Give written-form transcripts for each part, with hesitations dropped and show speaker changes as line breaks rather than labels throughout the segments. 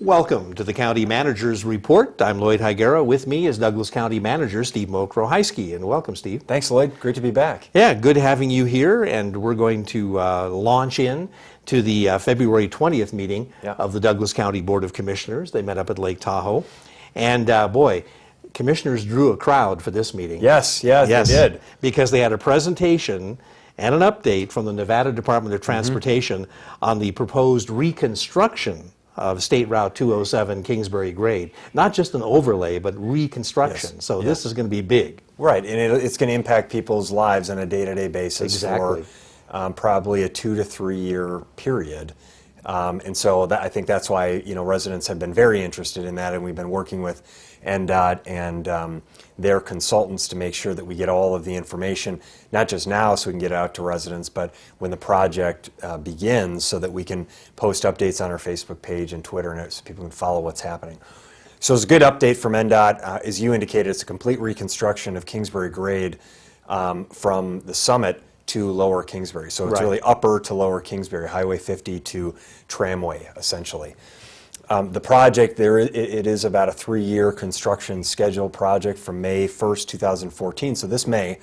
Welcome to the County Manager's Report. I'm Lloyd Higuera. With me is Douglas County Manager Steve Mokrohiski. And welcome, Steve.
Thanks, Lloyd. Great to be back.
Yeah, good having you here. And we're going to launch in to the February 20th meeting of the Douglas County Board of Commissioners. They met up at Lake Tahoe. And boy, commissioners drew a crowd for this meeting.
Yes, they did.
Because they had a presentation and an update from the Nevada Department of Transportation on the proposed reconstruction of State Route 207 Kingsbury Grade. Not just an overlay, but reconstruction.
Yes.
So this is going to be big.
Right, and it's going to impact people's lives on a day-to-day basis for probably a 2 to 3 year period. And so I think that's why residents have been very interested in that, and we've been working with NDOT and their consultants to make sure that we get all of the information, not just now so we can get it out to residents, but when the project begins, so that we can post updates on our Facebook page and Twitter, and so people can follow what's happening. So it's a good update from NDOT. As you indicated, it's a complete reconstruction of Kingsbury Grade from the summit to Lower Kingsbury. So it's really upper to Lower Kingsbury, Highway 50 to Tramway, essentially. The project, it is about a 3-year construction schedule project from May 1st, 2014, so this May,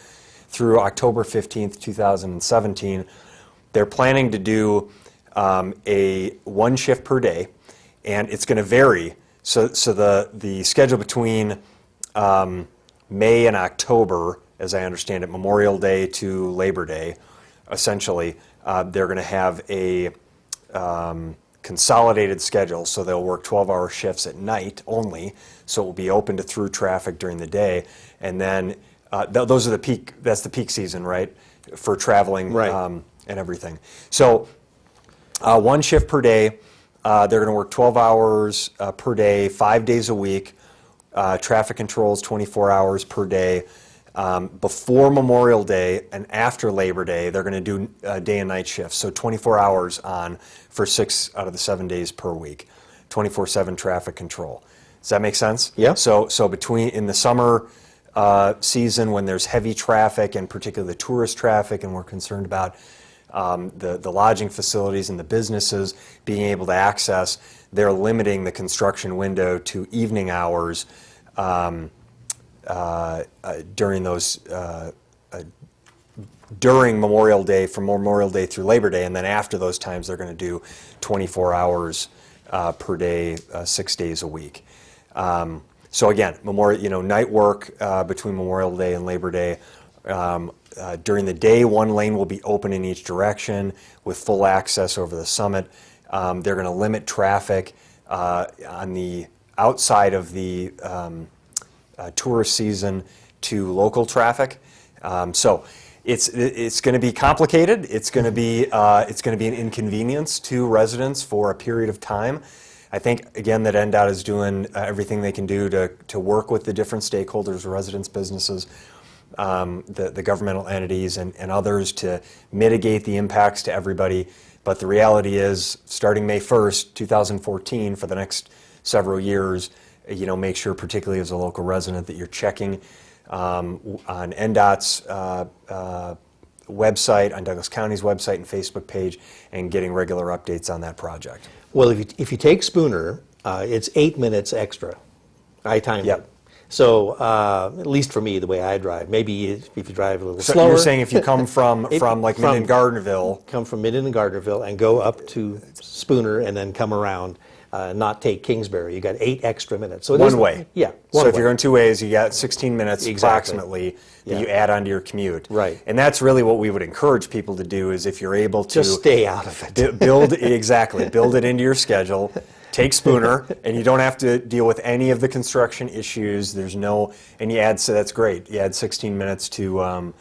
through October 15th, 2017. They're planning to do a 1 shift per day, and it's going to vary. So the schedule between May and October, as I understand it, Memorial Day to Labor Day, essentially, they're going to have a consolidated schedule, so they'll work 12-hour shifts at night only, so it will be open to through traffic during the day, and then those are that's the peak season, right, for traveling and everything. So 1 shift per day, they're going to work 12 hours per day, 5 days a week, traffic controls 24 hours per day. Before Memorial Day and after Labor Day, they're going to do day and night shifts, so 24 hours on for 6 out of the 7 days per week, 24/7 traffic control. Does that make sense?
Yeah.
So in the summer season, when there's heavy traffic, and particularly the tourist traffic, and we're concerned about the lodging facilities and the businesses being able to access, they're limiting the construction window to evening hours during those during Memorial Day, from Memorial Day through Labor Day, and then after those times they're going to do 24 hours per day, 6 days a week. So again, night work between Memorial Day and Labor Day. During the day, 1 lane will be open in each direction with full access over the summit. They're going to limit traffic on the outside of the tourist season to local traffic. So it's going to be complicated. It's going to be an inconvenience to residents for a period of time. I think again that NDOT is doing everything they can do to work with the different stakeholders, residents, businesses, the governmental entities, and others to mitigate the impacts to everybody. But the reality is, starting May 1st, 2014, for the next several years, make sure, particularly as a local resident, that you're checking on NDOT's website, on Douglas County's website and Facebook page, and getting regular updates on that project.
Well, if you take Spooner, it's 8 minutes extra. I timed it. So at least for me, the way I drive, maybe if you drive a little slower.
You're saying if you come from Minden Gardnerville.
Come from Minden and Gardnerville and go up to Spooner and then come around, not take Kingsbury, you got 8 extra minutes. So
one way.
Yeah.
So if you're going 2 ways, you got 16 minutes approximately that you add onto your commute.
Right.
And that's really what we would encourage people to do, is if you're able to
just stay out of it.
build it into your schedule. Take Spooner, and you don't have to deal with any of the construction issues. And you add, so that's great. You add 16 minutes to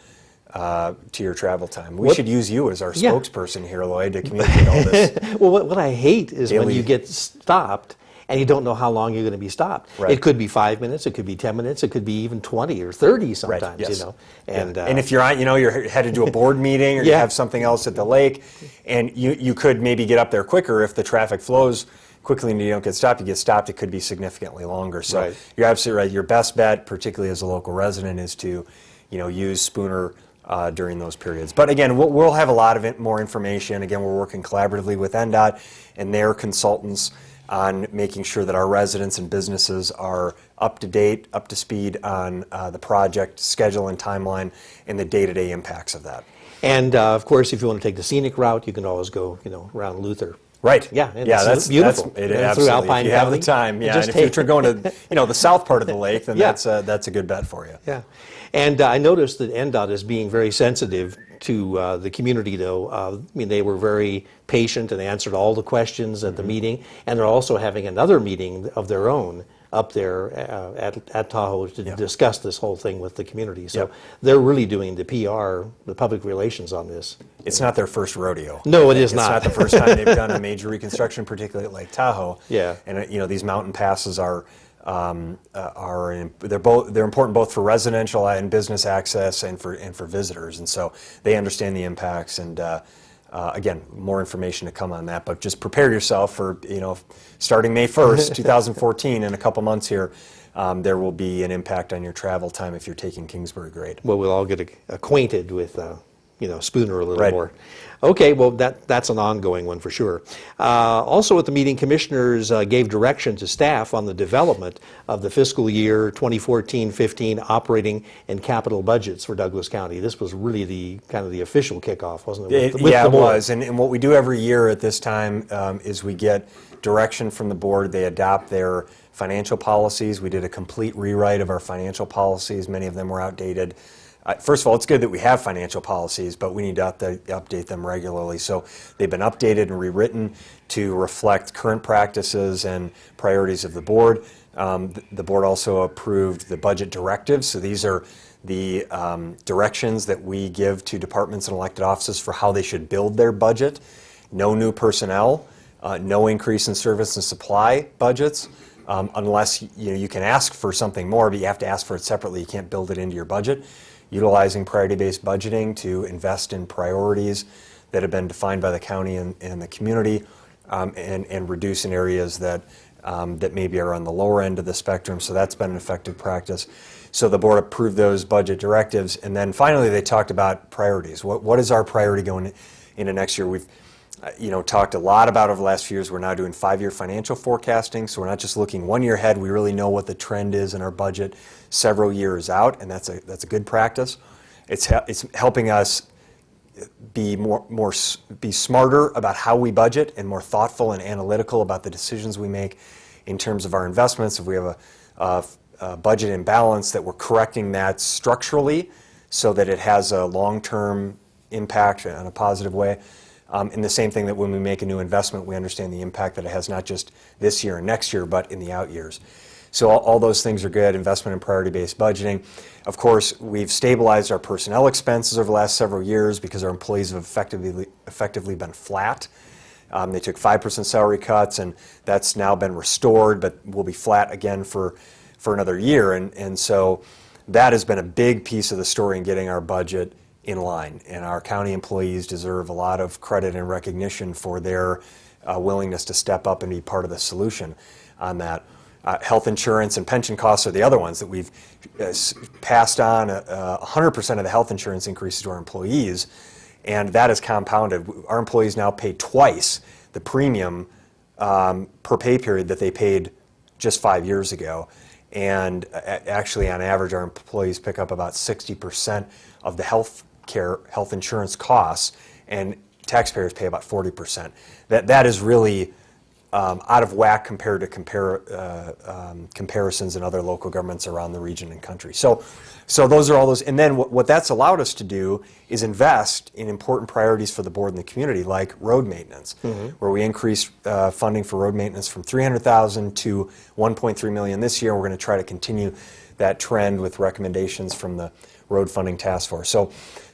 your travel time. We should use you as our spokesperson here, Lloyd, to communicate all this.
Well, what I hate is when you get stopped and you don't know how long you're going to be stopped.
Right.
It could be 5 minutes, it could be 10 minutes, it could be even 20 or 30 sometimes.
Right. Yes.
And
if you're on, you're headed to a board meeting, or you have something else at the lake, and you could maybe get up there quicker if the traffic flows quickly and you don't get stopped. You get stopped, it could be significantly longer. So you're absolutely right. Your best bet, particularly as a local resident, is to use Spooner during those periods. But again, we'll have a lot of more information. Again, we're working collaboratively with NDOT and their consultants on making sure that our residents and businesses are up to date, up to speed on the project schedule and timeline and the day-to-day impacts of that.
And of course, if you want to take the scenic route, you can always go, around Luther.
Right.
Yeah.
That's
beautiful.
It absolutely.
Alpine
if you have
Valley,
the time, yeah. And if you're going to, the south part of the lake, then that's a good bet for you.
Yeah. And I noticed that NDOT is being very sensitive to the community, though. I mean, they were very patient and answered all the questions at the meeting, and they're also having another meeting of their own up there at Tahoe to discuss this whole thing with the community. So they're really doing the PR, the public relations on this.
It's not their first rodeo.
No, it is not.
It's not the first time they've done a major reconstruction, particularly at Lake Tahoe.
Yeah.
And these mountain passes are they're important both for residential and business access and for visitors, and so they understand the impacts. And again, more information to come on that, but just prepare yourself for starting May 1st, 2014, in a couple months here. There will be an impact on your travel time if you're taking Kingsbury grade.
Well, we'll all get acquainted with Spooner a little more. Okay, well, that's an ongoing one for sure. Also at the meeting, commissioners gave direction to staff on the development of the fiscal year 2014-15 operating and capital budgets for Douglas County. This was really the kind of the official kickoff, wasn't it?
It was. And what we do every year at this time is we get direction from the board. They adopt their financial policies. We did a complete rewrite of our financial policies. Many of them were outdated. First of all, it's good that we have financial policies, but we need to update them regularly. So they've been updated and rewritten to reflect current practices and priorities of the board. The board also approved the budget directives. So these are the directions that we give to departments and elected offices for how they should build their budget. No new personnel, no increase in service and supply budgets, unless you can ask for something more, but you have to ask for it separately. You can't build it into your budget. Utilizing priority-based budgeting to invest in priorities that have been defined by the county and the community, and reduce in areas that maybe are on the lower end of the spectrum. So that's been an effective practice. So the board approved those budget directives, and then finally they talked about priorities. What is our priority going into next year? We've talked a lot about over the last few years. We're now doing 5-year financial forecasting, so we're not just looking 1 year ahead. We really know what the trend is in our budget several years out, and that's a good practice. It's helping us be smarter about how we budget and more thoughtful and analytical about the decisions we make in terms of our investments. If we have a budget imbalance, that we're correcting that structurally so that it has a long-term impact in a positive way. And the same thing that when we make a new investment, we understand the impact that it has not just this year and next year, but in the out years. So all those things are good, investment and priority-based budgeting. Of course, we've stabilized our personnel expenses over the last several years because our employees have effectively been flat. They took 5% salary cuts, and that's now been restored, but will be flat again for another year. And so that has been a big piece of the story in getting our budget in line. And our county employees deserve a lot of credit and recognition for their willingness to step up and be part of the solution on that. Health insurance and pension costs are the other ones that we've passed on 100% of the health insurance increases to our employees, and that is compounded. Our employees now pay twice the premium per pay period that they paid just 5 years ago. And actually, on average, our employees pick up about 60% of the health insurance costs, and taxpayers pay about 40%. That is really out of whack compared to comparisons in other local governments around the region and country. So those are all those. And then what that's allowed us to do is invest in important priorities for the board and the community, like road maintenance, where we increased funding for road maintenance from $300,000 to $1.3 million this year. We're going to try to continue that trend with recommendations from the Road Funding Task Force. So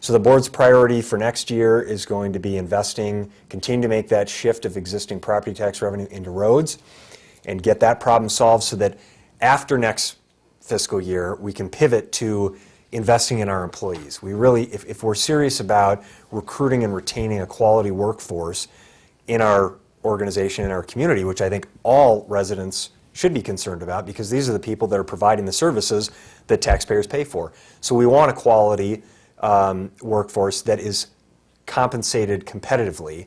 the board's priority for next year is going to be investing, continue to make that shift of existing property tax revenue into roads and get that problem solved so that after next fiscal year, we can pivot to investing in our employees. We really, if we're serious about recruiting and retaining a quality workforce in our organization, in our community, which I think all residents should be concerned about, because these are the people that are providing the services that taxpayers pay for. So we want a quality workforce that is compensated competitively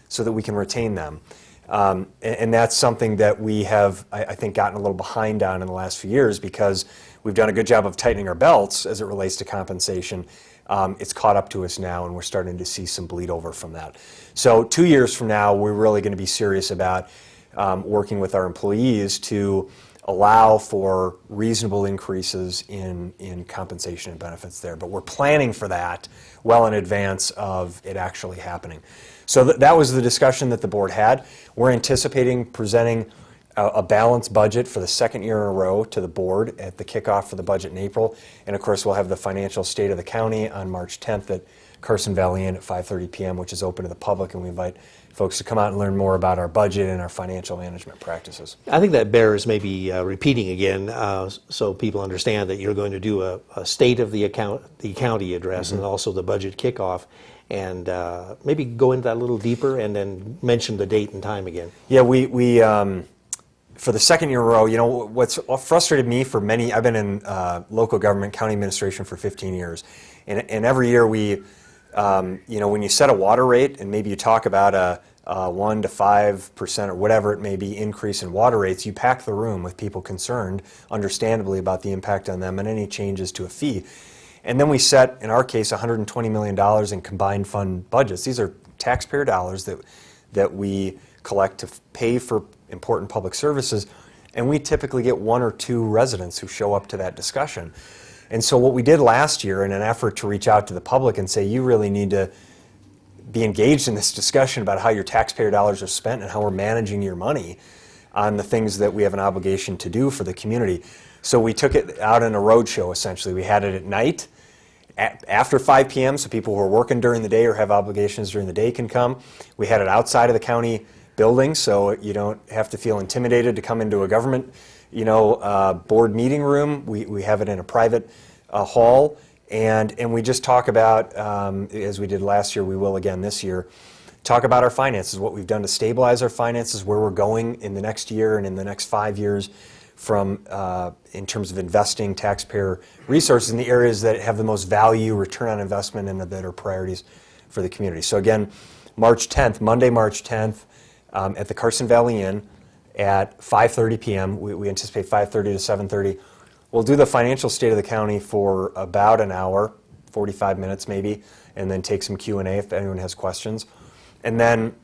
so that we can retain them. And that's something that we have, I think, gotten a little behind on in the last few years because we've done a good job of tightening our belts as it relates to compensation. It's caught up to us now, and we're starting to see some bleed over from that. So 2 years from now, we're really going to be serious about working with our employees to allow for reasonable increases in compensation and benefits there. But we're planning for that well in advance of it actually happening. So that was the discussion that the board had. We're anticipating presenting a balanced budget for the second year in a row to the board at the kickoff for the budget in April. And of course, we'll have the financial state of the county on March 10th at Carson Valley Inn at 5:30 p.m., which is open to the public, and we invite folks to come out and learn more about our budget and our financial management practices.
I think that bears maybe repeating again, so people understand that you're going to do a state of the county address and also the budget kickoff, and maybe go into that a little deeper and then mention the date and time again.
Yeah, we for the second year in a row, you know, what's frustrated me for many, I've been in local government, county administration for 15 years, and every year we, you know, when you set a water rate and maybe you talk about a 1 to 5% or whatever it may be increase in water rates, you pack the room with people concerned, understandably, about the impact on them and any changes to a fee. And then we set, in our case, $120 million in combined fund budgets. These are taxpayer dollars that we collect to pay for important public services, and we typically get 1 or 2 residents who show up to that discussion. And so what we did last year in an effort to reach out to the public and say, you really need to be engaged in this discussion about how your taxpayer dollars are spent and how we're managing your money on the things that we have an obligation to do for the community. So we took it out in a roadshow, essentially. We had it at night, after 5 p.m., so people who are working during the day or have obligations during the day can come. We had it outside of the county building, so you don't have to feel intimidated to come into a government, you know, board meeting room. We have it in a private hall, and we just talk about, as we did last year, we will again this year, talk about our finances, what we've done to stabilize our finances, where we're going in the next year and in the next 5 years from in terms of investing taxpayer resources in the areas that have the most value, return on investment, and that are priorities for the community. So again, March 10th, Monday, March 10th, at the Carson Valley Inn at 5:30 p.m. We anticipate 5:30 to 7:30. We'll do the financial state of the county for about an hour, 45 minutes maybe, and then take some Q&A if anyone has questions. And then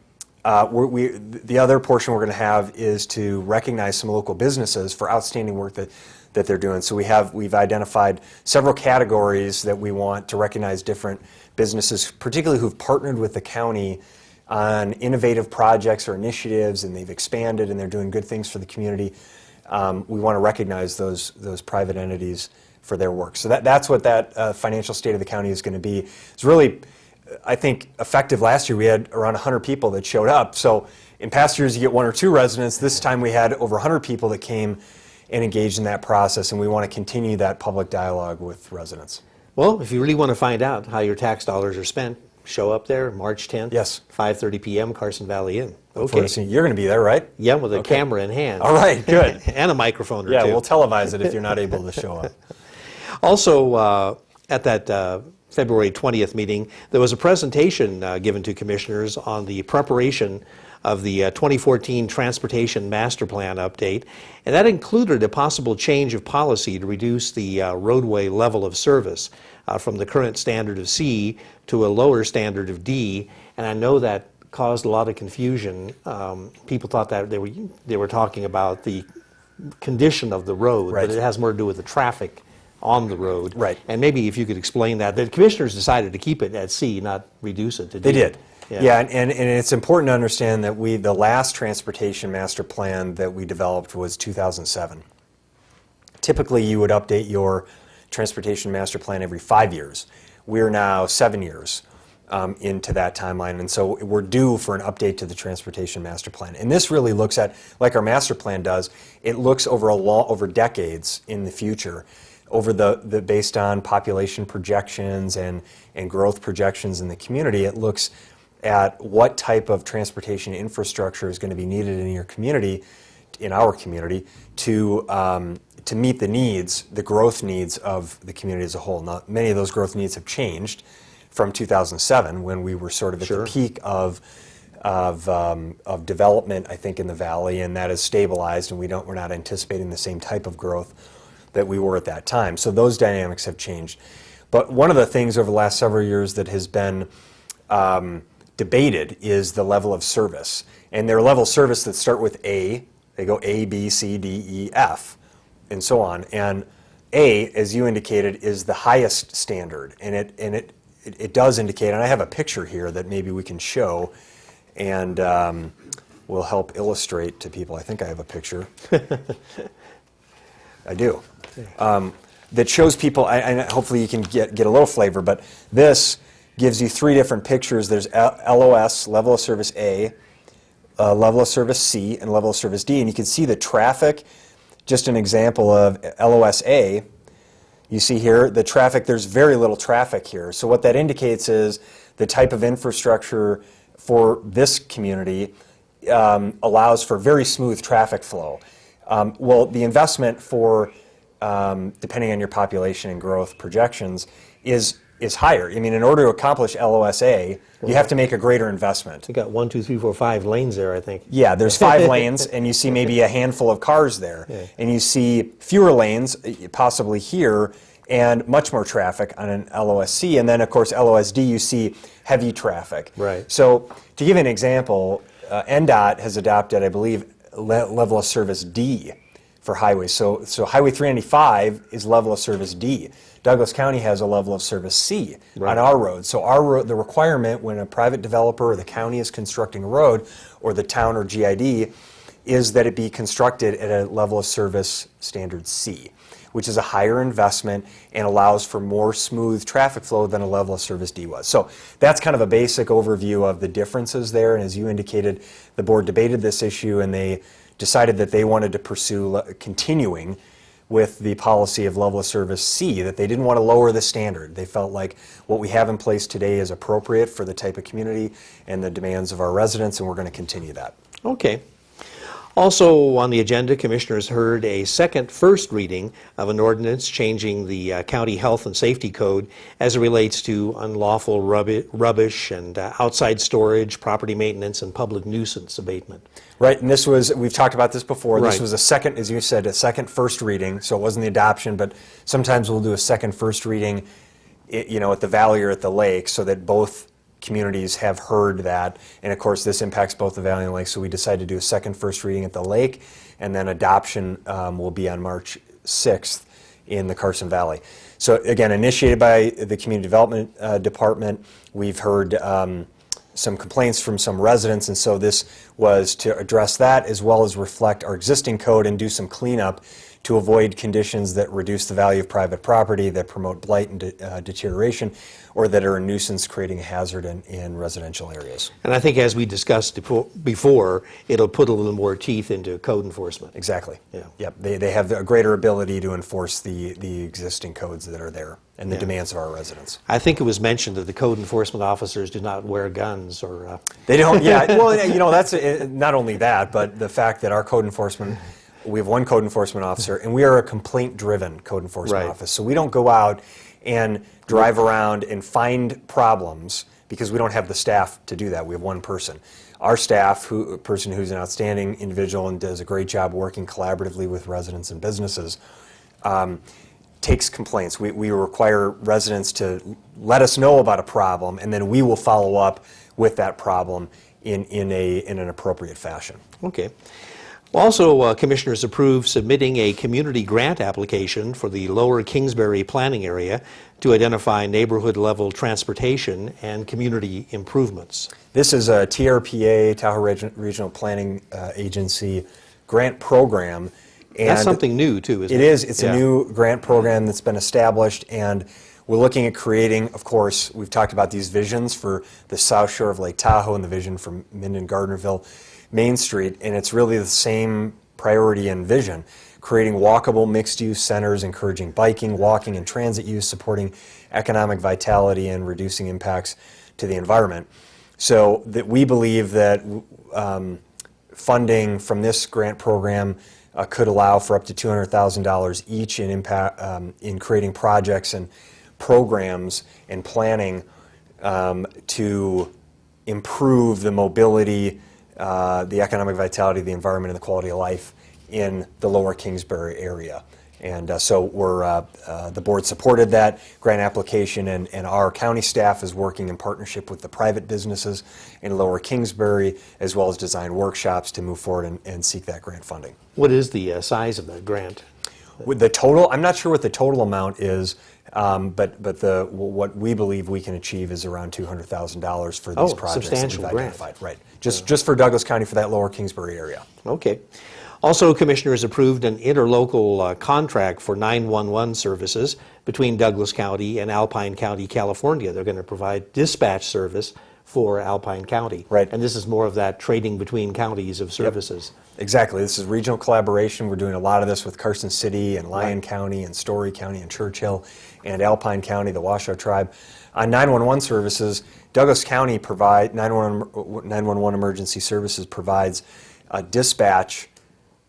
the other portion we're going to have is to recognize some local businesses for outstanding work that they're doing. So we've identified several categories that we want to recognize different businesses, particularly who've partnered with the county on innovative projects or initiatives, and they've expanded and they're doing good things for the community. We want to recognize those private entities for their work. So that's what that financial state of the county is going to be. It's really, I think, effective. Last year we had around 100 people that showed up. So in past years you get 1 or 2 residents. This time we had over 100 people that came and engaged in that process, and we want to continue that public dialogue with residents.
Well, if you really want to find out how your tax dollars are spent, show up there March 10th,
yes,
5:30 p.m., Carson Valley Inn.
Okay. You're going to be there, right?
Yeah, with a camera in hand.
All right, good.
And a microphone or two.
Yeah, we'll televise it if you're not able to show up.
Also, at that February 20th meeting, there was a presentation given to commissioners on the preparation of the 2014 Transportation Master Plan update, and that included a possible change of policy to reduce the roadway level of service from the current standard of C to a lower standard of D, and I know that caused a lot of confusion. People thought that they were talking about the condition of the road,
right,
but it has more to do with the traffic on the road.
Right.
And maybe if you could explain that. The commissioners decided to keep it at C, not reduce it to D.
They did. Yeah, and it's important to understand that the last transportation master plan that we developed was 2007. Typically, you would update your transportation master plan every 5 years. We're now 7 years into that timeline, and so we're due for an update to the transportation master plan. And this really looks at, like our master plan does, it looks over decades in the future, over based on population projections and growth projections in the community. It looks at what type of transportation infrastructure is going to be needed in your community in our community to meet the needs, the growth needs of the community as a whole. Now, many of those growth needs have changed from 2007 when we were sort of at the peak of development, I think, in the valley, and that has stabilized, and we're not anticipating the same type of growth that we were at that time. So those dynamics have changed. But one of the things over the last several years that has been debated is the level of service. And there are level of service that start with A. They go A, B, C, D, E, F, and so on. And A, as you indicated, is the highest standard. And it does indicate, and I have a picture here that maybe we can show, and will help illustrate to people. I think I have a picture. I do. That shows people, and hopefully you can get a little flavor, but this gives you three different pictures. There's LOS, level of service A, level of service C, and level of service D. And you can see the traffic, just an example of LOS A. You see here the traffic, there's very little traffic here. So what that indicates is the type of infrastructure for this community allows for very smooth traffic flow. Well, the investment for, depending on your population and growth projections, is higher. I mean, in order to accomplish LOSA, you have to make a greater investment.
You got 1, 2, 3, 4, 5 lanes there, I think.
Yeah, there's 5 lanes, and you see maybe a handful of cars there. Yeah. And you see fewer lanes, possibly here, and much more traffic on an LOSC. And then, of course, LOSD, you see heavy traffic.
Right.
So, to give an example, NDOT has adopted, I believe, level of service D for highways. So Highway 395 is level of service D. Douglas County has a level of service C on our road. So our road, the requirement when a private developer or the county is constructing a road, or the town or GID, is that it be constructed at a level of service standard C, which is a higher investment and allows for more smooth traffic flow than a level of service D was. So that's kind of a basic overview of the differences there. And as you indicated, the board debated this issue and they decided that they wanted to pursue continuing with the policy of level of service C, that they didn't want to lower the standard. They felt like what we have in place today is appropriate for the type of community and the demands of our residents, and we're going to continue that.
Okay. Also on the agenda, Commissioners heard a first reading of an ordinance changing the County Health and Safety Code as it relates to unlawful rubbish and outside storage, property maintenance, and public nuisance abatement.
Right, and this was, we've talked about this before,
right.
This was a second, as you said, a first reading, so it wasn't the adoption, but sometimes we'll do a first reading, you know, at the valley or at the lake, so that both communities have heard that, and of course this impacts both the valley and the lake, so we decided to do a first reading at the lake, and then adoption will be on March 6th in the Carson Valley. So again, initiated by the Community Development Department, we've heard some complaints from some residents, and so this was to address that as well as reflect our existing code and do some cleanup to avoid conditions that reduce the value of private property, that promote blight and deterioration, or that are a nuisance, creating a hazard in residential areas.
And I think as we discussed before, it'll put a little more teeth into code enforcement.
Exactly.
Yeah.
Yep. They have a greater ability to enforce the existing codes that are there and the demands of our residents.
I think it was mentioned that the code enforcement officers do not wear guns or...
They don't, yeah. Well, you know, that's not only that, but the fact that our code enforcement... We have one code enforcement officer, and we are a complaint-driven code enforcement office. So we don't go out and drive around and find problems because we don't have the staff to do that. We have one person. Our staff, a person who's an outstanding individual and does a great job working collaboratively with residents and businesses, takes complaints. We require residents to let us know about a problem, and then we will follow up with that problem in an appropriate fashion.
Okay. Also, Commissioners approved submitting a community grant application for the Lower Kingsbury planning area to identify neighborhood-level transportation and community improvements.
This is a TRPA, Tahoe Regional Planning Agency grant program. And
that's something new, too, isn't it?
It is. It's a new grant program that's been established, and we're looking at creating, of course, we've talked about these visions for the South Shore of Lake Tahoe and the vision from Minden-Gardnerville Main Street, and it's really the same priority and vision, creating walkable mixed-use centers, encouraging biking, walking, and transit use, supporting economic vitality, and reducing impacts to the environment. So that we believe that funding from this grant program could allow for up to $200,000 each in creating projects and programs and planning to improve the mobility, the economic vitality, the environment, and the quality of life in the Lower Kingsbury area. And so the board supported that grant application, and our county staff is working in partnership with the private businesses in Lower Kingsbury, as well as design workshops to move forward and seek that grant funding.
What is the size of the grant?
With the total, I'm not sure what the total amount is, but what we believe we can achieve is around $200,000 for these projects
substantial
that we've
grant.
identified. Right, just for Douglas County for that Lower Kingsbury area.
Okay. Also, Commissioners approved an interlocal contract for 911 services between Douglas County and Alpine County, California. They're going to provide dispatch service for Alpine County.
Right.
And this is more of that trading between counties of services.
Yep. Exactly. This is regional collaboration. We're doing a lot of this with Carson City and Lyon County and Story County and Churchill and Alpine County, the Washoe Tribe. On 911 services, Douglas County 911 emergency services provides dispatch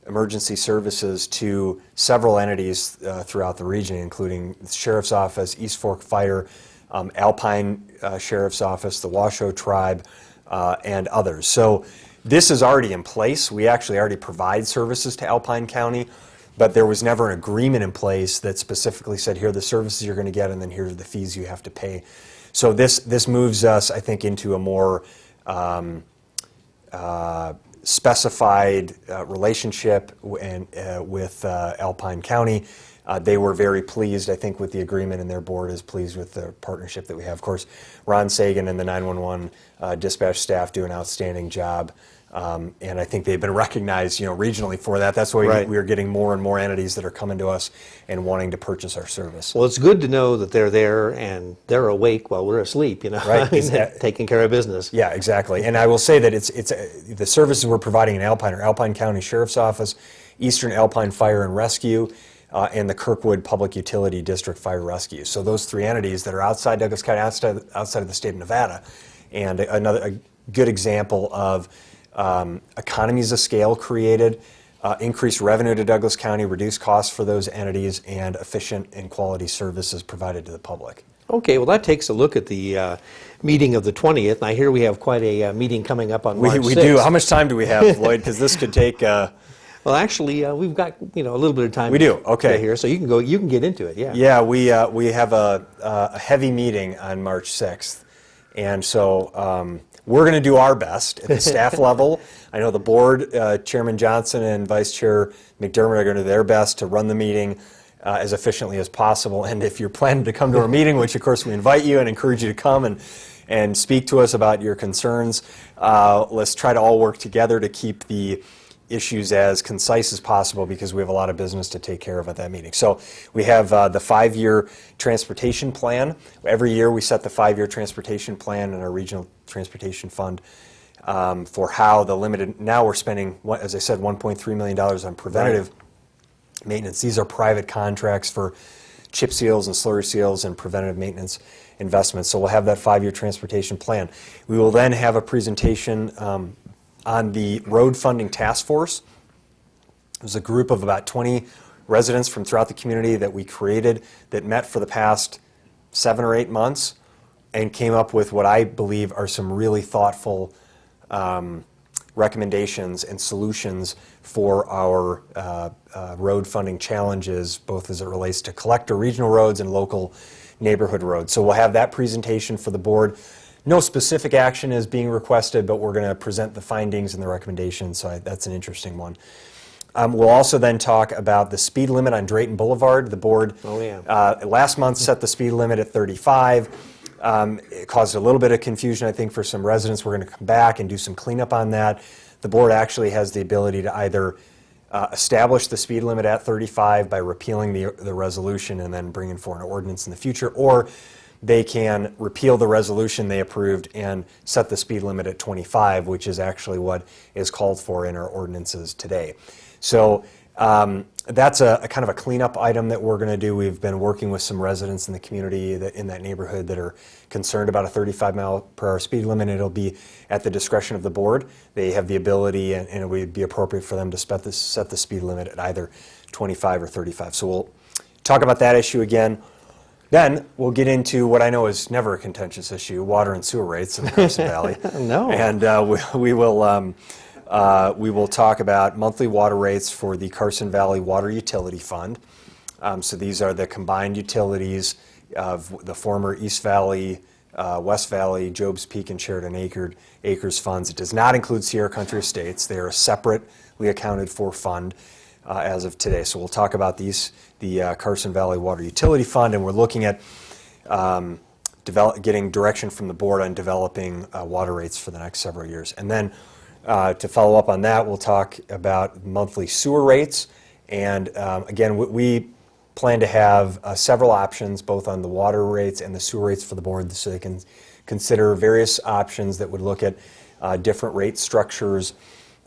emergency services to several entities throughout the region, including the Sheriff's Office, East Fork Fire, Alpine Sheriff's Office, the Washoe Tribe, and others. So this is already in place. We actually already provide services to Alpine County, but there was never an agreement in place that specifically said, here are the services you're going to get, and then here are the fees you have to pay. So this moves us, I think, into a more specified relationship with Alpine County. They were very pleased, I think, with the agreement, and their board is pleased with the partnership that we have. Of course, Ron Sagan and the 911 dispatch staff do an outstanding job, and I think they've been recognized, regionally for that. That's why we are getting more and more entities that are coming to us and wanting to purchase our service.
Well, it's good to know that they're there and they're awake while we're asleep,
Right.
taking care of business.
Yeah, exactly. And I will say that it's the services we're providing in Alpine are Alpine County Sheriff's Office, Eastern Alpine Fire and Rescue, and the Kirkwood Public Utility District Fire Rescue. So those three entities that are outside Douglas County, outside of the state of Nevada, and a good example of economies of scale created, increased revenue to Douglas County, reduced costs for those entities, and efficient and quality services provided to the public.
Okay, well that takes a look at the meeting of the 20th, and I hear we have quite a meeting coming up on March 6th.
We do. How much time do we have, Lloyd? Because this could take...
Well, actually, we've got a little bit of time.
We do. Okay.
Here, so you can get into it. Yeah.
Yeah, we have a heavy meeting on March 6th, and so we're going to do our best at the staff level. I know the board, Chairman Johnson and Vice Chair McDermott are going to do their best to run the meeting as efficiently as possible. And if you're planning to come to our meeting, which of course we invite you and encourage you to come and speak to us about your concerns, let's try to all work together to keep the issues as concise as possible, because we have a lot of business to take care of at that meeting. So we have the 5-year transportation plan. Every year we set the 5-year transportation plan in our regional transportation fund for how the limited, now we're spending, as I said, $1.3 million on preventative maintenance. These are private contracts for chip seals and slurry seals and preventative maintenance investments. So we'll have that 5-year transportation plan. We will then have a presentation on the road funding task force. It was a group of about 20 residents from throughout the community that we created that met for the past 7 or 8 months and came up with what I believe are some really thoughtful recommendations and solutions for our road funding challenges, both as it relates to collector regional roads and local neighborhood roads. So we'll have that presentation for the board. No specific action is being requested, but we're going to present the findings and the recommendations, so that's an interesting one. We'll also then talk about the speed limit on Drayton Boulevard. The board last month set the speed limit at 35. It caused a little bit of confusion, I think, for some residents. We're going to come back and do some cleanup on that. The board actually has the ability to either establish the speed limit at 35 by repealing the resolution and then bringing forward an ordinance in the future, or they can repeal the resolution they approved and set the speed limit at 25, which is actually what is called for in our ordinances today. So that's a kind of a cleanup item that we're going to do. We've been working with some residents in the community in that neighborhood that are concerned about a 35-mile-per-hour speed limit. It'll be at the discretion of the board. They have the ability, and it would be appropriate for them to set the speed limit at either 25 or 35. So we'll talk about that issue again. Then we'll get into what I know is never a contentious issue, water and sewer rates in the Carson Valley.
No.
And we will talk about monthly water rates for the Carson Valley Water Utility Fund. So these are the combined utilities of the former East Valley, West Valley, Job's Peak, and Sheridan Acres funds. It does not include Sierra Country Estates. They are a separately accounted for fund as of today. So we'll talk about the Carson Valley Water Utility Fund, and we're looking at getting direction from the board on developing water rates for the next several years. And then to follow up on that, we'll talk about monthly sewer rates. And again, we plan to have several options, both on the water rates and the sewer rates for the board, so they can consider various options that would look at different rate structures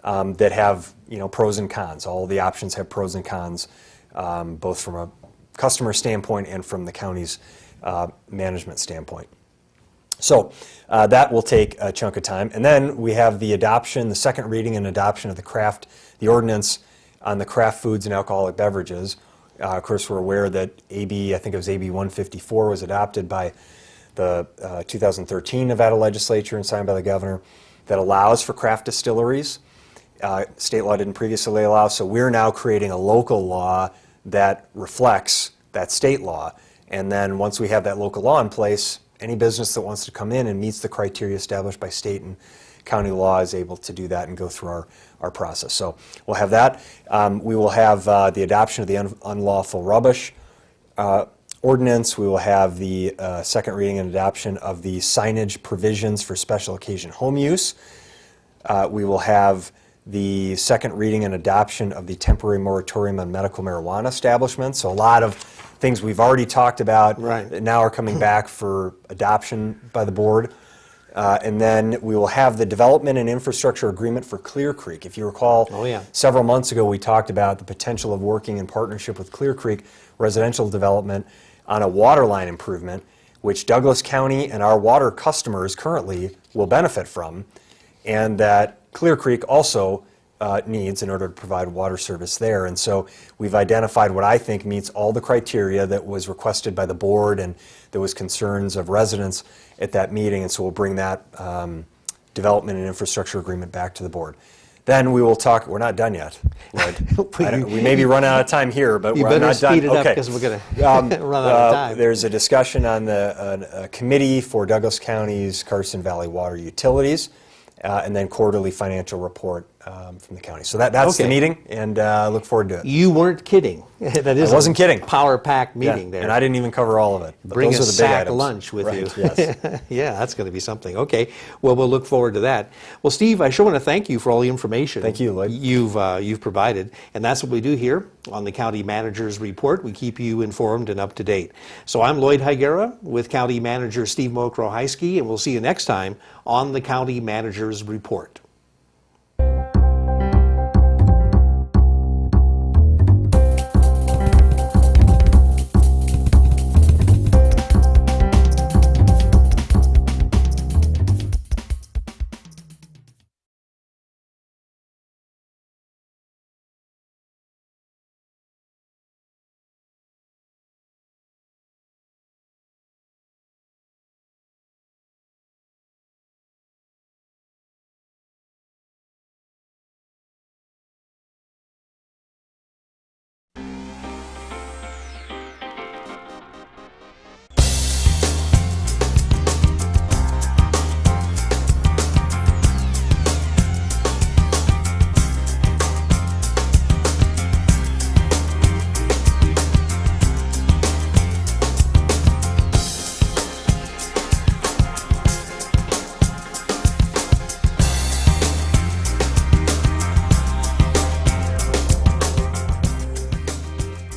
that have, pros and cons. All the options have pros and cons, both from a customer standpoint and from the county's management standpoint. So that will take a chunk of time. And then we have the second reading and adoption of the ordinance on the craft foods and alcoholic beverages. Of course, we're aware that I think it was AB 154 was adopted by the 2013 Nevada legislature and signed by the governor, that allows for craft distilleries. State law didn't previously allow, so we're now creating a local law that reflects that state law. And then once we have that local law in place, any business that wants to come in and meets the criteria established by state and county law is able to do that and go through our process. So we'll have that. We will have the adoption of the unlawful rubbish ordinance. We will have the second reading and adoption of the signage provisions for special occasion home use. We will have the second reading and adoption of the temporary moratorium on medical marijuana establishments. So a lot of things we've already talked about that now are coming back for adoption by the board. And then we will have the development and infrastructure agreement for Clear Creek. If you recall, several months ago we talked about the potential of working in partnership with Clear Creek Residential Development on a water line improvement, which Douglas County and our water customers currently will benefit from, and that Clear Creek also needs in order to provide water service there. And so we've identified what I think meets all the criteria that was requested by the board and there was concerns of residents at that meeting. And so we'll bring that development and infrastructure agreement back to the board. Then we will talk. We're not done yet, Lloyd. We may be running out of time here, but we're not done.
You better speed it up because we're going to run out of time.
There's a discussion on a committee for Douglas County's Carson Valley Water Utilities, and then quarterly financial report from the county. So that's the meeting, and I look forward to it.
You weren't kidding. That is
I wasn't kidding.
Power-packed meeting there.
And I didn't even cover all of it.
Bring
those
a
are the big
sack
items.
lunch with you.
Yes.
Yeah, that's going to be something. Okay. Well, we'll look forward to that. Well, Steve, I sure want to thank you for all the information
Thank you, Lloyd.
you've provided. And that's what we do here on the County Manager's Report. We keep you informed and up to date. So I'm Lloyd Higuera with County Manager Steve Mokrow-Heisky, and we'll see you next time on the County Manager's Report.